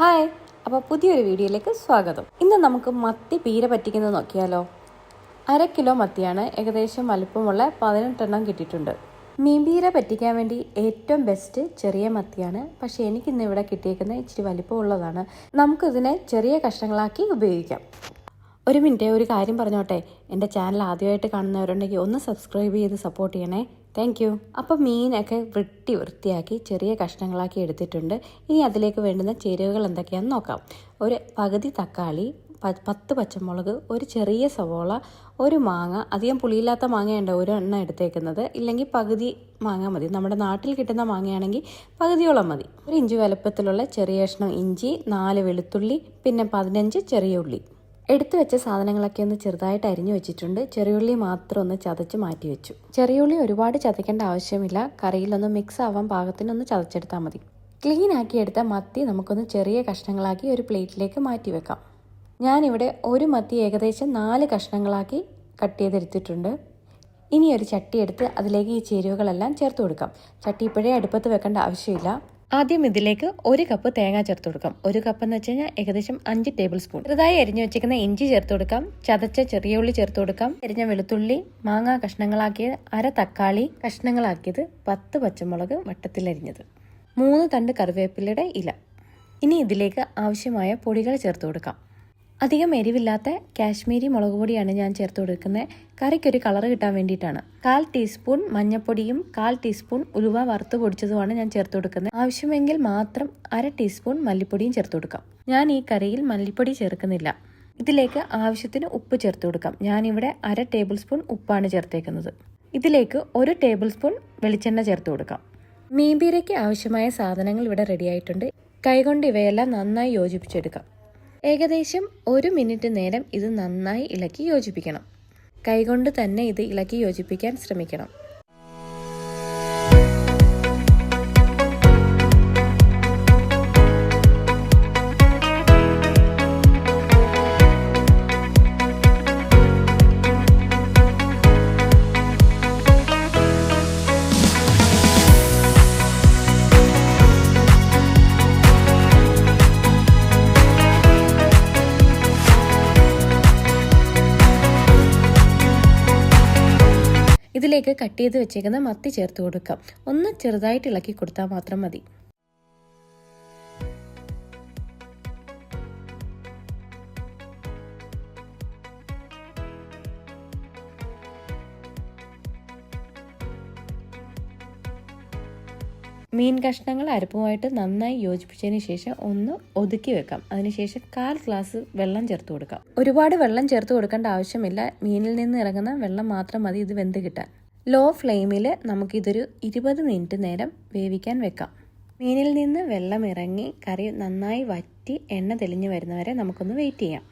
Hi, അപ്പോൾ പുതിയൊരു വീഡിയോയിലേക്ക് സ്വാഗതം. ഇന്ന് നമുക്ക് മത്തി പീര പറ്റിക്കുന്നത് നോക്കിയാലോ. 1/2 കിലോ മത്തിയാണ്, ഏകദേശം വലുപ്പമുള്ള 18 എണ്ണം കിട്ടിയിട്ടുണ്ട്. മീൻ പീര പറ്റിക്കാൻ വേണ്ടി ഏറ്റവും ബെസ്റ്റ് ചെറിയ മത്തിയാണ്. പക്ഷേ എനിക്കിന്ന് ഇവിടെ കിട്ടിയേക്കുന്നത് ഇച്ചിരി വലിപ്പമുള്ളതാണ്. നമുക്കിതിനെ ചെറിയ കഷ്ണങ്ങളാക്കി ഉപയോഗിക്കാം. ഒരു മിനിറ്റ്, ഒരു കാര്യം പറഞ്ഞോട്ടെ. എൻ്റെ ചാനൽ ആദ്യമായിട്ട് കാണുന്നവരുണ്ടെങ്കിൽ ഒന്ന് സബ്സ്ക്രൈബ് ചെയ്ത് സപ്പോർട്ട് ചെയ്യണേ. Thank you. അപ്പോൾ മീനൊക്കെ വൃത്തിയാക്കി ചെറിയ കഷ്ണങ്ങളാക്കി എടുത്തിട്ടുണ്ട്. ഇനി അതിലേക്ക് വേണ്ടുന്ന ചേരുവകൾ എന്തൊക്കെയാണെന്ന് നോക്കാം. ഒരു പകുതി തക്കാളി, 10 പച്ചമുളക്, ഒരു ചെറിയ സവോള, ഒരു മാങ്ങ. അധികം പുളിയില്ലാത്ത മാങ്ങയുണ്ട്, ഒരു എണ്ണം എടുത്തേക്കുന്നത്. ഇല്ലെങ്കിൽ പകുതി മാങ്ങ മതി. നമ്മുടെ നാട്ടിൽ കിട്ടുന്ന മാങ്ങയാണെങ്കിൽ പകുതിയോളം മതി. ഒരു ഇഞ്ചി വലുപ്പത്തിലുള്ള ചെറിയ കഷ്ണം ഇഞ്ചി, 4 വെളുത്തുള്ളി, പിന്നെ 15 ചെറിയ ഉള്ളി. എടുത്തു വെച്ച സാധനങ്ങളൊക്കെ ഒന്ന് ചെറുതായിട്ട് അരിഞ്ഞു വെച്ചിട്ടുണ്ട്. ചെറിയുള്ളി മാത്രം ഒന്ന് ചതച്ച് മാറ്റി വെച്ചു. ചെറിയുള്ളി ഒരുപാട് ചതയ്ക്കേണ്ട ആവശ്യമില്ല. കറിയിലൊന്ന് മിക്സ് ആവാൻ പാകത്തിനൊന്ന് ചതച്ചെടുത്താൽ മതി. ക്ലീൻ ആക്കി എടുത്ത മത്തി നമുക്കൊന്ന് ചെറിയ കഷ്ണങ്ങളാക്കി ഒരു പ്ലേറ്റിലേക്ക് മാറ്റി വെക്കാം. ഞാനിവിടെ ഒരു മത്തി ഏകദേശം 4 കഷ്ണങ്ങളാക്കി കട്ട് ചെയ്തെടുത്തിട്ടുണ്ട്. ഇനി ഒരു ചട്ടി എടുത്ത് അതിലേക്ക് ഈ ചേരുവകളെല്ലാം ചേർത്ത് കൊടുക്കാം. ചട്ടി ഇപ്പോഴേ അടുപ്പത്ത് വെക്കേണ്ട ആവശ്യമില്ല. ആദ്യം ഇതിലേക്ക് 1 കപ്പ് തേങ്ങ ചേർത്ത് കൊടുക്കാം. 1 കപ്പ് എന്ന് വെച്ച് കഴിഞ്ഞാൽ ഏകദേശം 5 ടേബിൾ സ്പൂൺ. ചെറുതായി അരിഞ്ഞു വെച്ചിരിക്കുന്ന ഇഞ്ചി ചേർത്ത് കൊടുക്കാം. ചതച്ച ചെറിയ ഉള്ളി ചേർത്ത് കൊടുക്കാം. അരിഞ്ഞ വെളുത്തുള്ളി, മാങ്ങ കഷ്ണങ്ങളാക്കിയത്, 1/2 തക്കാളി കഷ്ണങ്ങളാക്കിയത്, 10 പച്ചമുളക് വട്ടത്തിലരിഞ്ഞത്, 3 തണ്ട് കറിവേപ്പിലയുടെ ഇല. ഇനി ഇതിലേക്ക് ആവശ്യമായ പൊടികൾ ചേർത്ത് കൊടുക്കാം. അധികം എരിവില്ലാത്ത കാശ്മീരി മുളക് പൊടിയാണ് ഞാൻ ചേർത്ത് കൊടുക്കുന്നത്. കറിക്കൊരു കളർ കിട്ടാൻ വേണ്ടിയിട്ടാണ്. 1/4 ടീസ്പൂൺ മഞ്ഞൾപ്പൊടിയും 1/4 ടീസ്പൂൺ ഉലുവ വറുത്ത് പൊടിച്ചതുമാണ് ഞാൻ ചേർത്ത് കൊടുക്കുന്നത്. ആവശ്യമെങ്കിൽ മാത്രം 1/2 ടീസ്പൂൺ മല്ലിപ്പൊടിയും ചേർത്ത് കൊടുക്കാം. ഞാൻ ഈ കറിയിൽ മല്ലിപ്പൊടി ചേർക്കുന്നില്ല. ഇതിലേക്ക് ആവശ്യത്തിന് ഉപ്പ് ചേർത്ത് കൊടുക്കാം. ഞാനിവിടെ 1/2 ടേബിൾ സ്പൂൺ ഉപ്പാണ് ചേർത്തേക്കുന്നത്. ഇതിലേക്ക് 1 ടേബിൾ സ്പൂൺ വെളിച്ചെണ്ണ ചേർത്ത് കൊടുക്കാം. മീൻ പീരയ്ക്ക് ആവശ്യമായ സാധനങ്ങൾ ഇവിടെ റെഡിയായിട്ടുണ്ട്. കൈകൊണ്ട് ഇവയെല്ലാം നന്നായി യോജിപ്പിച്ചെടുക്കാം. ഏകദേശം 1 മിനിറ്റ് നേരം ഇത് നന്നായി ഇളക്കി യോജിപ്പിക്കണം. കൈകൊണ്ട് തന്നെ ഇത് ഇളക്കി യോജിപ്പിക്കാൻ ശ്രമിക്കണം. ഇതിലേക്ക് കട്ട് ചെയ്ത് വെച്ചേക്കുന്ന മത്തി ചേർത്ത് കൊടുക്കാം. ഒന്ന് ചെറുതായിട്ട് ഇളക്കി കൊടുത്താൽ മാത്രം മതി. മീൻ കഷ്ണങ്ങൾ അരപ്പുമായിട്ട് നന്നായി യോജിപ്പിച്ചതിന് ശേഷം ഒന്ന് ഒതുക്കി വെക്കാം. അതിനുശേഷം 1/4 ഗ്ലാസ് വെള്ളം ചേർത്ത് കൊടുക്കാം. ഒരുപാട് വെള്ളം ചേർത്ത് കൊടുക്കേണ്ട ആവശ്യമില്ല. മീനിൽ നിന്ന് ഇറങ്ങുന്ന വെള്ളം മാത്രം മതി ഇത് വെന്ത് കിട്ടാൻ. ലോ ഫ്ലെയിമിൽ നമുക്കിതൊരു 20 മിനിറ്റ് നേരം വേവിക്കാൻ വെക്കാം. മീനിൽ നിന്ന് വെള്ളം ഇറങ്ങി കറി നന്നായി വറ്റി എണ്ണ തെളിഞ്ഞു വരുന്നവരെ നമുക്കൊന്ന് വെയിറ്റ് ചെയ്യാം.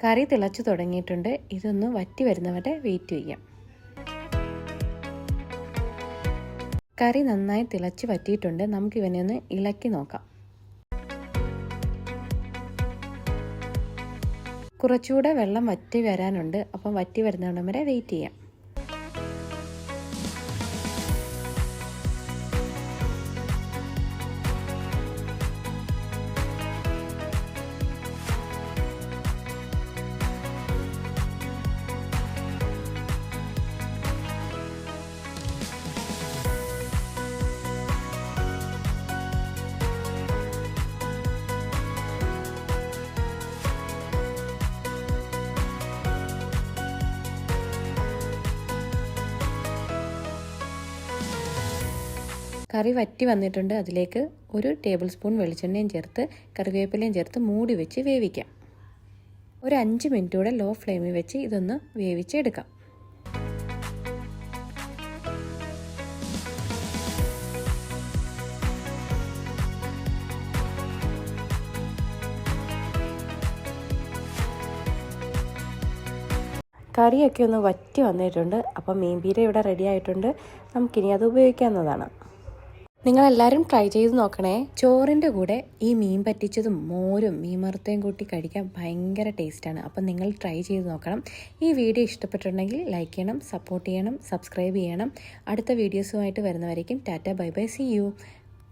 കറി തിളച്ചു തുടങ്ങിയിട്ടുണ്ട്. ഇതൊന്ന് വറ്റി വരുന്നവരെ വെയിറ്റ് ചെയ്യാം. കറി നന്നായി തിളച്ച് വറ്റിയിട്ടുണ്ട്. നമുക്കിവനെ ഒന്ന് ഇളക്കി നോക്കാം. കുറച്ചുകൂടെ വെള്ളം വറ്റി വരാനുണ്ട്. അപ്പം വറ്റി വരുന്നിടം വരെ വെയിറ്റ് ചെയ്യാം. കറി വറ്റി വന്നിട്ടുണ്ട്. അതിലേക്ക് 1 ടേബിൾ സ്പൂൺ വെളിച്ചെണ്ണയും ചേർത്ത് കറിവേപ്പിലയും ചേർത്ത് മൂടി വെച്ച് വേവിക്കാം. ഒരു 5 മിനിറ്റ് കൂടെ ലോ ഫ്ലെയിമിൽ വെച്ച് ഇതൊന്ന് വേവിച്ചെടുക്കാം. കറിയൊക്കെ ഒന്ന് വറ്റി വന്നിട്ടുണ്ട്. അപ്പം മീൻ പീര ഇവിടെ റെഡി ആയിട്ടുണ്ട്. നമുക്കിനി അത് ഉപയോഗിക്കാവുന്നതാണ്. നിങ്ങളെല്ലാവരും ട്രൈ ചെയ്ത് നോക്കണേ. ചോറിൻ്റെ കൂടെ ഈ മീൻ പറ്റിച്ചതും മോരും മീൻ വറുത്തയും കൂട്ടി കഴിക്കാൻ ഭയങ്കര ടേസ്റ്റാണ്. അപ്പം നിങ്ങൾ ട്രൈ ചെയ്ത് നോക്കണം. ഈ വീഡിയോ ഇഷ്ടപ്പെട്ടിട്ടുണ്ടെങ്കിൽ ലൈക്ക് ചെയ്യണം, സപ്പോർട്ട് ചെയ്യണം, സബ്സ്ക്രൈബ് ചെയ്യണം. അടുത്ത വീഡിയോസുമായിട്ട് വരുന്നവരേക്കും tata bye bye, see U.